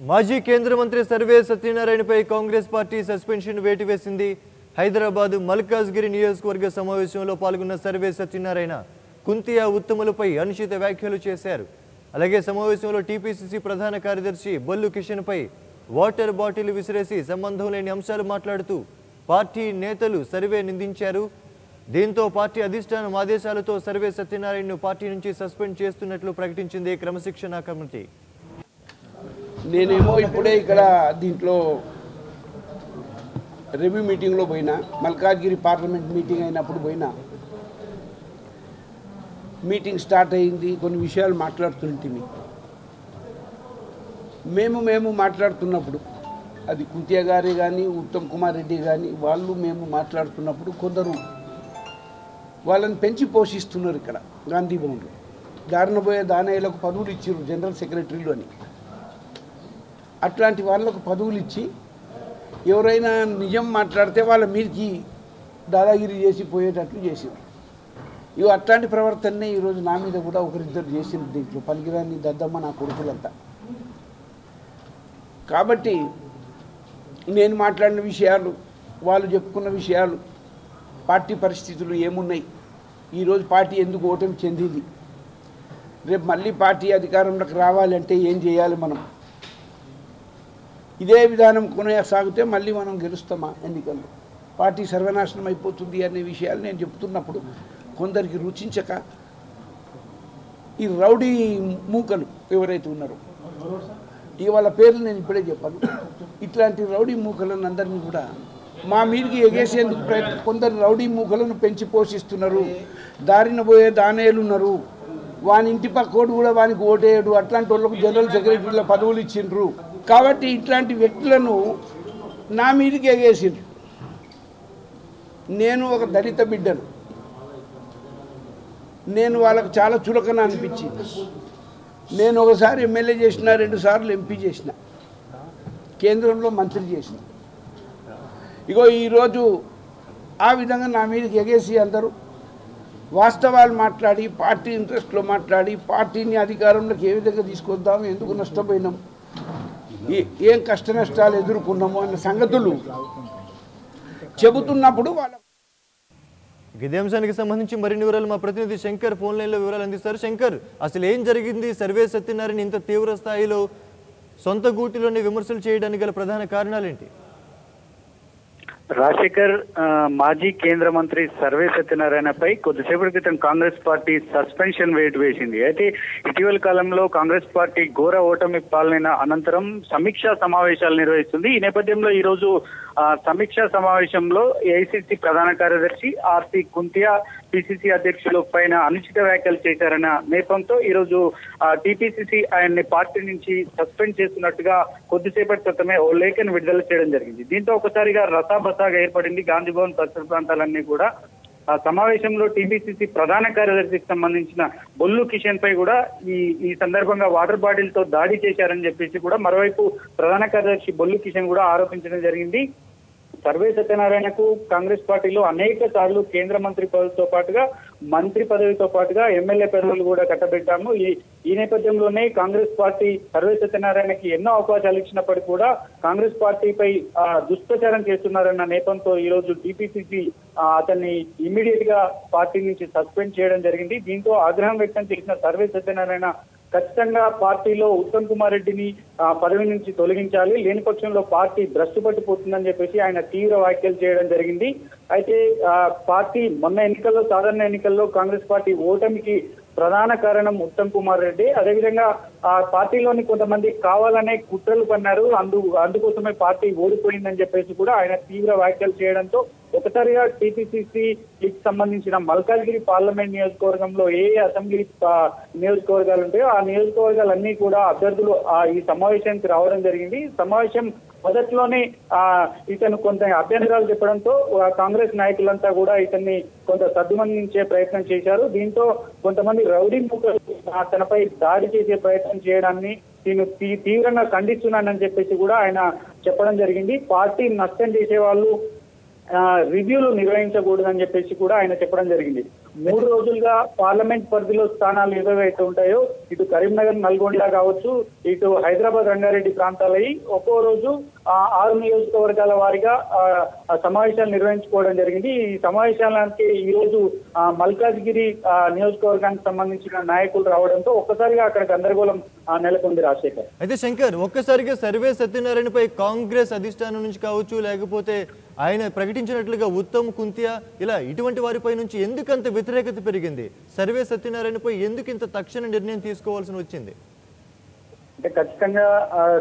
మాజీ కేంద్ర మంత్రి సర్వే సత్యనారాయణపై కాంగ్రెస్ పార్టీ సస్పెన్షన్ వేటు వేసింది. హైదరాబాద్ మల్కాజ్గిరి నియోజకవర్గ సమావేశంలో పాల్గొన్న సర్వే సత్యనారాయణ కుంతియా ఉత్తములపై అనుచిత వ్యాఖ్యలు చేశారు. అలాగే సమావేశంలో టీపీసీసీ ప్రధాన కార్యదర్శి బొల్లు కిషన్పై వాటర్ బాటిల్ విసిరేసి సంబంధం లేని అంశాలు మాట్లాడుతూ పార్టీ నేతలు సర్వే నిందించారు. దీంతో పార్టీ అధిష్టానం ఆదేశాలతో సర్వే సత్యనారాయణను పార్టీ నుంచి సస్పెండ్ చేస్తున్నట్లు ప్రకటించింది క్రమశిక్షణ కమిటీ. నేనేమో ఇప్పుడే ఇక్కడ దీంట్లో రివ్యూ మీటింగ్లో పోయినా, మల్కాజ్గిరి పార్లమెంట్ మీటింగ్ అయినప్పుడు పోయినా, మీటింగ్ స్టార్ట్ అయింది, కొన్ని విషయాలు మాట్లాడుతుంటిమి. మేము మాట్లాడుతున్నప్పుడు అది కుంతియా గారే కానీ ఉత్తమ్ కుమార్ రెడ్డి కానీ మేము మాట్లాడుతున్నప్పుడు కొందరు వాళ్ళని పెంచి పోషిస్తున్నారు. ఇక్కడ గాంధీ భవన్లో దారిన పోయే దానయ్యలకు పదవులు ఇచ్చారు, జనరల్ సెక్రటరీలు అని. అట్లాంటి వాళ్ళకు పదవులు ఇచ్చి ఎవరైనా నిజం మాట్లాడితే వాళ్ళ మీదకి దాదాగిరి చేసి పోయేటట్లు చేసారు. ఇవి అట్లాంటి ప్రవర్తననే ఈరోజు నా మీద కూడా ఒకరిద్దరు చేసింది. దీంట్లో పనికిరాని దద్దమ్మ నా కొడుకులంతా. కాబట్టి నేను మాట్లాడిన విషయాలు, వాళ్ళు చెప్పుకున్న విషయాలు, పార్టీ పరిస్థితులు ఏమున్నాయి, ఈరోజు పార్టీ ఎందుకు ఓటమి చెందింది, రేపు మళ్ళీ పార్టీ అధికారంలోకి రావాలంటే ఏం చేయాలి, మనం ఇదే విధానం కొనసాగితే మళ్ళీ మనం గెలుస్తామా ఎన్నికల్లో, పార్టీ సర్వనాశనం అయిపోతుంది అనే విషయాలు నేను చెప్తున్నప్పుడు కొందరికి రుచించక ఈ రౌడీ మూకలు ఎవరైతే ఉన్నారో, ఇక వాళ్ళ పేర్లు నేను ఇప్పుడే చెప్పాను, ఇట్లాంటి రౌడీ మూకలను అందరినీ కూడా మా మీదకి ఎగేసేందుకు కొందరు రౌడీ మూకలను పెంచి పోషిస్తున్నారు. దారిన పోయే దానేలు ఉన్నారు, వాని ఇంటి పక్కోడు కూడా వానికి ఓటేయడు, అట్లాంటి వాళ్ళకు జనరల్ సెక్రటరీల పదవులు ఇచ్చిండ్రు. కాబట్టి ఇట్లాంటి వ్యక్తులను నా మీదకి ఎగేసిండ్రు. నేను ఒక దళిత బిడ్డను, నేను వాళ్ళకు చాలా చులకన అనిపించింది. నేను ఒకసారి ఎమ్మెల్యే చేసిన, 2 సార్లు ఎంపీ చేసిన, కేంద్రంలో మంత్రి చేసిన. ఇగో ఈరోజు ఆ విధంగా నా మీదకి ఎగేసి అందరూ వాస్తవాలు మాట్లాడి, పార్టీ ఇంట్రెస్ట్లో మాట్లాడి, పార్టీని అధికారంలోకి ఏ విధంగా తీసుకొద్దాము, ఎందుకు నష్టపోయినాము, ఏం కష్ట నష్టాలు ఎదుర్కొన్నాము అన్న సంగతులు చెబుతున్నప్పుడు వాళ్ళ ఇదే అంశానికి సంబంధించి మరిన్ని వివరాలు మా ప్రతినిధి శంకర్ ఫోన్ లైన్లో వివరాలు అందిస్తారు. శంకర్, అసలు ఏం జరిగింది? సర్వే సత్యనారాయణ ఇంత తీవ్ర స్థాయిలో సొంత గూటిలోనే విమర్శలు చేయడానికి గల ప్రధాన కారణాలేంటి? రాజశేఖర్, మాజీ కేంద్ర మంత్రి సర్వే సత్యనారాయణపై కొద్దిసేపటి క్రితం కాంగ్రెస్ పార్టీ సస్పెన్షన్ వేటు వేసింది. అయితే ఇటీవల కాలంలో కాంగ్రెస్ పార్టీ ఘోర ఓటమి పాలన అనంతరం సమీక్షా సమావేశాలు నిర్వహిస్తుంది. ఈ నేపథ్యంలో ఈ రోజు సమీక్షా సమావేశంలో ఏఐసిసి ప్రధాన కార్యదర్శి ఆర్సి కుంతియా, పిసిసి అధ్యక్షులు పైన అనుచిత వ్యాఖ్యలు చేశారన్న నేపథ్యంతో ఈ రోజు టీపీసీసీ ఆయన్ని పార్టీ నుంచి సస్పెండ్ చేస్తున్నట్టుగా కొద్దిసేపటి క్రితమే ఓ లేఖను విడుదల చేయడం జరిగింది. దీంతో ఒకసారిగా రసాబసాగా ఏర్పడింది గాంధీ భవన్ పరిసర ప్రాంతాలన్నీ కూడా. ఆ సమావేశంలో టీపీసీసీ ప్రధాన కార్యదర్శికి సంబంధించిన బొల్లు కిషన్ పై కూడా ఈ సందర్భంగా వాటర్ బాటిల్ తో దాడి చేశారని చెప్పేసి కూడా మరోవైపు ప్రధాన కార్యదర్శి బొల్లు కిషన్ కూడా ఆరోపించడం జరిగింది. సర్వే సత్యనారాయణకు కాంగ్రెస్ పార్టీలో అనేక సార్లు కేంద్ర మంత్రి పదవితో పాటుగా మంత్రి పదవితో పాటుగా ఎమ్మెల్యే పదవులు కూడా కట్టబెట్టాము. ఈ నేపథ్యంలోనే కాంగ్రెస్ పార్టీ సర్వే సత్యనారాయణకి ఎన్నో అవకాశాలు ఇచ్చినప్పటికీ కూడా కాంగ్రెస్ పార్టీపై దుష్ప్రచారం చేస్తున్నారన్న నేపథ్యంతో ఈ రోజు టీపీసీసీ అతన్ని ఇమ్మీడియట్ గా పార్టీ నుంచి సస్పెండ్ చేయడం జరిగింది. దీంతో ఆగ్రహం వ్యక్తం చేసిన సర్వే సత్యనారాయణ ఖచ్చితంగా పార్టీలో ఉత్తమ్ కుమార్ రెడ్డిని పదవి నుంచి తొలగించాలి, లేని పక్షంలో పార్టీ భ్రష్టు పట్టిపోతుందని చెప్పేసి ఆయన తీవ్ర వ్యాఖ్యలు చేయడం జరిగింది. అయితే పార్టీ మొన్న ఎన్నికల్లో, సాధారణ ఎన్నికల్లో కాంగ్రెస్ పార్టీ ఓటమికి ప్రధాన కారణం ఉత్తమ్ కుమార్ రెడ్డి. అదేవిధంగా ఆ పార్టీలోని కొంతమంది కావాలనే కుట్రలు పన్నారు, అందుకోసమే పార్టీ ఓడిపోయిందని చెప్పేసి కూడా ఆయన తీవ్ర వ్యాఖ్యలు చేయడంతో ఒకసారిగా టీపీసీసీకి సంబంధించిన మల్కాజ్గిరి పార్లమెంట్ నియోజకవర్గంలో ఏ అసెంబ్లీ నియోజకవర్గాలు ఉంటాయో ఆ నియోజకవర్గాలన్నీ కూడా అభ్యర్థులు ఈ సమావేశానికి రావడం జరిగింది. సమావేశం మొదట్లోనే ఇతను కొంత అభ్యంతరాలు చెప్పడంతో కాంగ్రెస్ నాయకులంతా కూడా ఇతన్ని కొంత సద్దుమణించే ప్రయత్నం చేశారు. దీంతో కొంతమంది రౌడీ మూకలు తనపై దాడి చేసే ప్రయత్నం చేయడాన్ని నేను తీవ్రంగా ఖండిస్తున్నానని చెప్పేసి కూడా ఆయన చెప్పడం జరిగింది. పార్టీ నష్టం చేసే వాళ్ళు రివ్యూలు నిర్వహించకూడదని చెప్పేసి కూడా ఆయన చెప్పడం జరిగింది. 3 రోజులుగా పార్లమెంట్ పరిధిలో స్థానాలు ఏవైతే ఉంటాయో ఇటు కరీంనగర్ నల్గొండ కావచ్చు, ఇటు హైదరాబాద్ రంగారెడ్డి ప్రాంతాలై ఒక్కో రోజు 6 నియోజకవర్గాల వారీగా సమావేశాలు నిర్వహించుకోవడం జరిగింది. ఈ సమావేశాలకి ఈ రోజు మల్కాజ్గిరి నియోజకవర్గానికి సంబంధించిన నాయకులు రావడంతో ఒక్కసారిగా అక్కడ గందరగోళం నెలకొంది. రాజశేఖర్, అయితే శంకర్, ఒక్కసారిగా సర్వే సత్యనారాయణపై కాంగ్రెస్ అధిష్టానం నుంచి కావచ్చు, లేకపోతే ఆయన ప్రకటించినట్లుగా ఉత్తమ్ కుంతియా ఇలా ఇటువంటి వారిపై నుంచి ఎందుకంత వ్యతిరేకత పెరిగింది? సర్వే సత్యనారాయణపై ఎందుకు ఇంత తక్షణ నిర్ణయం తీసుకోవాల్సి వచ్చింది? అంటే ఖచ్చితంగా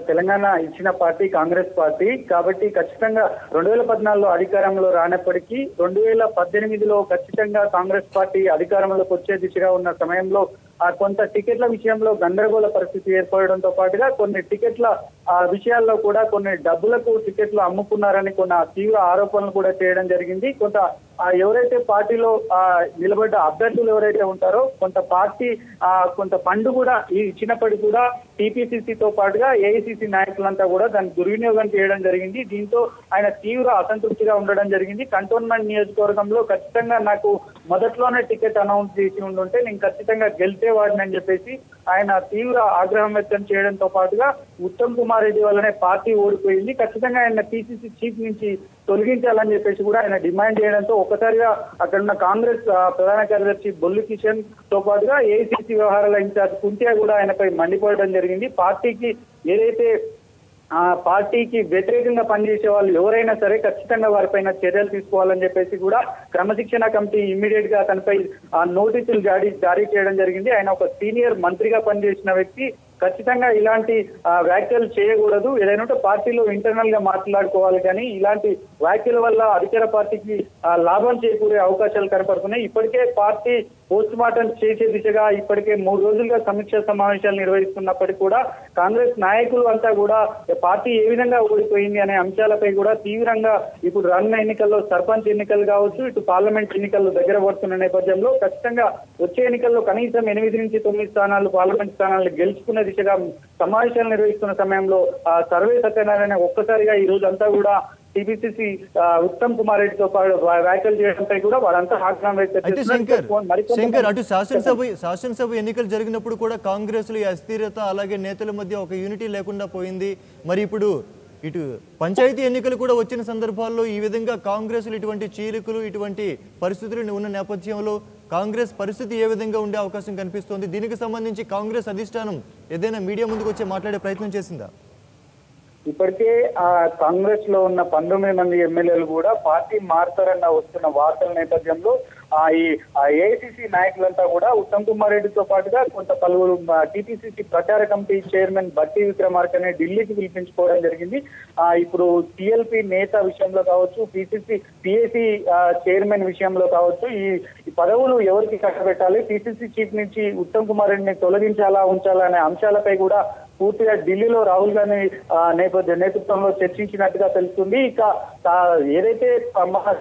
తెలంగాణ ఇచ్చిన పార్టీ కాంగ్రెస్ పార్టీ కాబట్టి ఖచ్చితంగా 2014లో అధికారంలో రానప్పటికీ 2018లో ఖచ్చితంగా కాంగ్రెస్ పార్టీ అధికారంలోకి వచ్చే దిశగా ఉన్న సమయంలో కొంత టికెట్ల విషయంలో గందరగోళ పరిస్థితి ఏర్పడడంతో పాటుగా కొన్ని టికెట్ల విషయాల్లో కూడా కొన్ని డబ్బులకు టికెట్లు అమ్ముకున్నారని కొన్ని తీవ్ర ఆరోపణలు కూడా చేయడం జరిగింది. కొంత ఎవరైతే పార్టీలో నిలబడ్డ అభ్యర్థులు ఎవరైతే ఉంటారో కొంత పార్టీ కొంత ఫండ్ కూడా ఇచ్చినప్పటికీ కూడా టీపీసీసీతో పాటుగా ఏఐసీసీ నాయకులంతా కూడా దాన్ని దుర్వినియోగం చేయడం జరిగింది. దీంతో ఆయన తీవ్ర అసంతృప్తిగా ఉండడం జరిగింది. కంటోన్మెంట్ నియోజకవర్గంలో ఖచ్చితంగా నాకు మొదట్లోనే టికెట్ అనౌన్స్ చేసి ఉండుంటే నేను ఖచ్చితంగా గెలిచేవాడిని అని చెప్పేసి ఆయన తీవ్ర ఆగ్రహం వ్యక్తం చేయడంతో పాటుగా ఉత్తమ్ కుమార్ రెడ్డి వల్లనే పార్టీ ఓడిపోయింది, ఖచ్చితంగా ఆయన పిసిసి చీఫ్ నుంచి తొలగించాలని చెప్పేసి కూడా ఆయన డిమాండ్ చేయడంతో ఒక్కసారిగా అక్కడ ఉన్న కాంగ్రెస్ ప్రధాన కార్యదర్శి బొల్లి కిషన్ తో పాటుగా ఏఐసీసీ వ్యవహారాల ఇన్ఛార్జ్ కుంతియా కూడా ఆయనపై మండిపోవడం జరిగింది. పార్టీకి ఏదైతే పార్టీకి వ్యతిరేకంగా పనిచేసే వాళ్ళు ఎవరైనా సరే ఖచ్చితంగా వారిపైన చర్యలు తీసుకోవాలని చెప్పేసి కూడా క్రమశిక్షణ కమిటీ ఇమ్మీడియట్ గా తనపై నోటీసులు జారీ చేయడం జరిగింది. ఆయన ఒక సీనియర్ మంత్రిగా పనిచేసిన వ్యక్తి, ఖచ్చితంగా ఇలాంటి వ్యాఖ్యలు చేయకూడదు, ఏదైనా పార్టీలో ఇంటర్నల్ గా మాట్లాడుకోవాలి, కానీ ఇలాంటి వ్యాఖ్యల వల్ల అధికార పార్టీకి లాభం చేకూరే అవకాశాలు కనపడుతున్నాయి. ఇప్పటికే పార్టీ పోస్ట్ మార్టం చేసే దిశగా ఇప్పటికే 3 రోజులుగా సమీక్ష సమావేశాలు నిర్వహిస్తున్నప్పటికీ కూడా కాంగ్రెస్ నాయకులు అంతా కూడా పార్టీ ఏ విధంగా ఓడిపోయింది అనే అంశాలపై కూడా తీవ్రంగా ఇప్పుడు రానున్న ఎన్నికల్లో సర్పంచ్ ఎన్నికలు కావచ్చు, ఇటు పార్లమెంట్ ఎన్నికలు దగ్గర పడుతున్న నేపథ్యంలో ఖచ్చితంగా వచ్చే ఎన్నికల్లో కనీసం 8 నుంచి 9 స్థానాలు పార్లమెంట్ స్థానాలు గెలుచుకునే దిశగా సమావేశాలు నిర్వహిస్తున్న సమయంలో సర్వే సత్యనారాయణ ఒక్కసారిగా ఈ రోజు అంతా కూడా టీపీసీసీ ఉత్తమ్ కుమార్ రెడ్డితో వ్యాఖ్యలు చేయడంపై కూడా వాళ్ళంతా ఆగ్రహం వ్యక్తం శంకర్, అటు శాసనసభ ఎన్నికలు జరిగినప్పుడు కూడా కాంగ్రెస్ లో అస్థిరత అలాగే నేతల మధ్య ఒక యూనిటీ లేకుండా పోయింది. మరి ఇప్పుడు ఇటు పంచాయతీ ఎన్నికలు కూడా వచ్చిన సందర్భాల్లో ఈ విధంగా కాంగ్రెస్ ఇటువంటి చీలికలు ఇటువంటి పరిస్థితులు ఉన్న నేపథ్యంలో కాంగ్రెస్ పరిస్థితి ఏ విధంగా ఉండే అవకాశం కనిపిస్తోంది? దీనికి సంబంధించి కాంగ్రెస్ అధిష్టానం ఏదైనా మీడియా ముందుకు వచ్చి మాట్లాడే ప్రయత్నం చేసిందా? ఇప్పటికే కాంగ్రెస్ లో ఉన్న 19 మంది ఎమ్మెల్యేలు కూడా పార్టీ మారుతారన్న వస్తున్న వార్తల నేపథ్యంలో ఈ ఏఐసీసీ నాయకులంతా కూడా ఉత్తమ్ కుమార్ రెడ్డితో పాటుగా కొంత పలువురు టీపీసీసీ ప్రచార కమిటీ చైర్మన్ బట్టి విక్రమార్కని ఢిల్లీకి పిలిపించుకోవడం జరిగింది. ఇప్పుడు టీఎల్పీ నేత విషయంలో కావచ్చు, పిఏసీ చైర్మన్ విషయంలో కావచ్చు, ఈ పదవులు ఎవరికి కట్టబెట్టాలి, పిసిసి చీఫ్ నుంచి ఉత్తమ్ కుమార్ రెడ్డిని తొలగించాలా ఉంచాలా అనే అంశాలపై కూడా పూర్తిగా ఢిల్లీలో రాహుల్ గాంధీ నేతృత్వంలో చర్చించినట్టుగా తెలుస్తుంది. ఇక ఏదైతే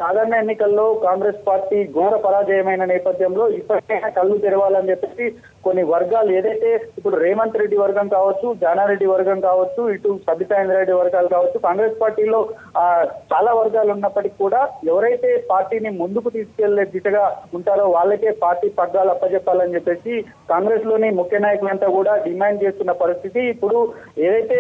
సాధారణ ఎన్నికల్లో కాంగ్రెస్ పార్టీ ఘోర పరాజయమైన నేపథ్యంలో ఇప్పటికైనా కళ్ళు తెరవాలని చెప్పేసి కొన్ని వర్గాలు ఏదైతే ఇప్పుడు రేవంత్ రెడ్డి వర్గం కావచ్చు, జానారెడ్డి వర్గం కావచ్చు, ఇటు సబితా రెడ్డి వర్గాలు కావచ్చు, కాంగ్రెస్ పార్టీలో చాలా వర్గాలు ఉన్నప్పటికీ కూడా ఎవరైతే పార్టీని ముందుకు తీసుకెళ్లే దిశగా ఉంటారో వాళ్ళకే పార్టీ పగ్గాలు అప్పచెప్పాలని చెప్పేసి కాంగ్రెస్ లోని ముఖ్య నాయకులంతా కూడా డిమాండ్ చేస్తున్న పరిస్థితి. ఇప్పుడు ఏదైతే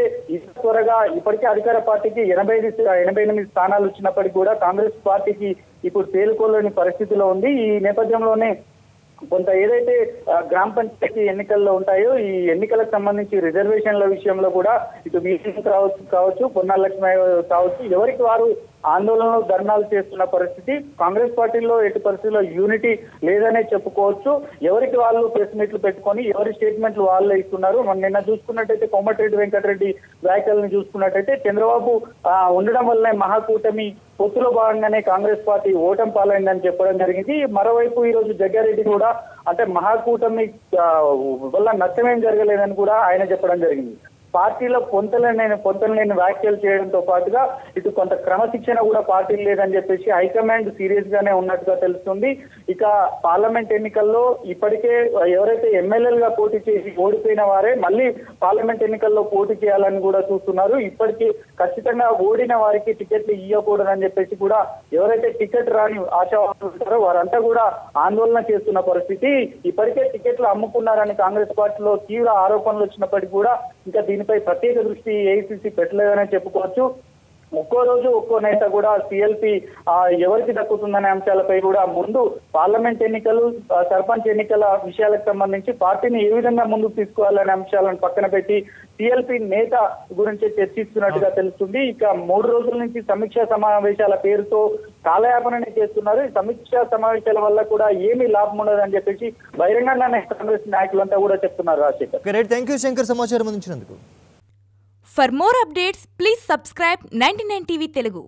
త్వరగా ఇప్పటికే అధికార పార్టీకి 88 స్థానాలు వచ్చినప్పటికీ కూడా కాంగ్రెస్ పార్టీకి ఇప్పుడు తేలుకోలేని పరిస్థితిలో ఉంది. ఈ నేపథ్యంలోనే కొంత ఏదైతే గ్రామ పంచాయతీ ఎన్నికల్లో ఉంటాయో ఈ ఎన్నికలకు సంబంధించి రిజర్వేషన్ల విషయంలో కూడా ఇటు కావచ్చు, పొన్నాల లక్ష్మి కావచ్చు, ఎవరికి వారు ఆందోళనలు ధర్నాలు చేస్తున్న పరిస్థితి. కాంగ్రెస్ పార్టీలో ఎటు పరిస్థితిలో యూనిటీ లేదనే చెప్పుకోవచ్చు. ఎవరికి వాళ్ళు ప్రెస్ మీట్లు పెట్టుకొని ఎవరి స్టేట్మెంట్లు వాళ్ళే ఇస్తున్నారు. మనం నిన్న చూసుకున్నట్టయితే కోమటిరెడ్డి వెంకటరెడ్డి వ్యాఖ్యలను చూసుకున్నట్టయితే చంద్రబాబు ఉండడం వల్లనే మహాకూటమి పొత్తులో భాగంగానే కాంగ్రెస్ పార్టీ ఓటమి పాలైందని చెప్పడం జరిగింది. మరోవైపు ఈ రోజు జగ్గారెడ్డి కూడా అంటే మహాకూటమి వల్ల నష్టమేం జరగలేదని కూడా ఆయన చెప్పడం జరిగింది. పార్టీలో పొంతలేని వ్యాఖ్యలు చేయడంతో పాటుగా ఇటు కొంత క్రమశిక్షణ కూడా పార్టీలు లేదని చెప్పేసి హైకమాండ్ సీరియస్ గానే ఉన్నట్టుగా తెలుస్తుంది. ఇక పార్లమెంట్ ఎన్నికల్లో ఇప్పటికే ఎవరైతే ఎమ్మెల్యేలుగా పోటీ చేసి ఓడిపోయిన వారే మళ్ళీ పార్లమెంట్ ఎన్నికల్లో పోటీ చేయాలని కూడా చూస్తున్నారు. ఇప్పటికీ ఖచ్చితంగా ఓడిన వారికి టికెట్లు ఇవ్వకూడదని చెప్పేసి కూడా ఎవరైతే టికెట్ రాని ఆశావాదులు ఉంటారో వారంతా కూడా ఆందోళన చేస్తున్న పరిస్థితి. ఇప్పటికే టికెట్లు అమ్ముకున్నారని కాంగ్రెస్ పార్టీలో తీవ్ర ఆరోపణలు వచ్చినప్పటికీ కూడా ఇంకా దీనిపై ప్రత్యేక దృష్టి ఏఐసిసి పెట్టలేదనే చెప్పుకోవచ్చు. ఒక్కో రోజు ఒక్కో నేత కూడా సిఎల్పి ఎవరికి దక్కుతుందనే అంశాలపై కూడా ముందు పార్లమెంట్ ఎన్నికలు సర్పంచ్ ఎన్నికల విషయాలకు సంబంధించి పార్టీని ఏ విధంగా ముందుకు తీసుకోవాలనే అంశాలను పక్కన పెట్టి సిఎల్పి నేత గురించి చర్చిస్తున్నట్టుగా తెలుస్తుంది. ఇక 3 రోజుల నుంచి సమీక్షా సమావేశాల పేరుతో కాలయాపనని చేస్తున్నారు. ఈ సమీక్షా సమావేశాల వల్ల కూడా ఏమీ లాభం ఉండదని చెప్పేసి బహిరంగంగానే కాంగ్రెస్ నాయకులంతా కూడా చెప్తున్నారు. రాజశేఖర్, థ్యాంక్ యూ శంకర్, సమాచారం అందించినందుకు. For more updates, please subscribe 99 TV Telugu.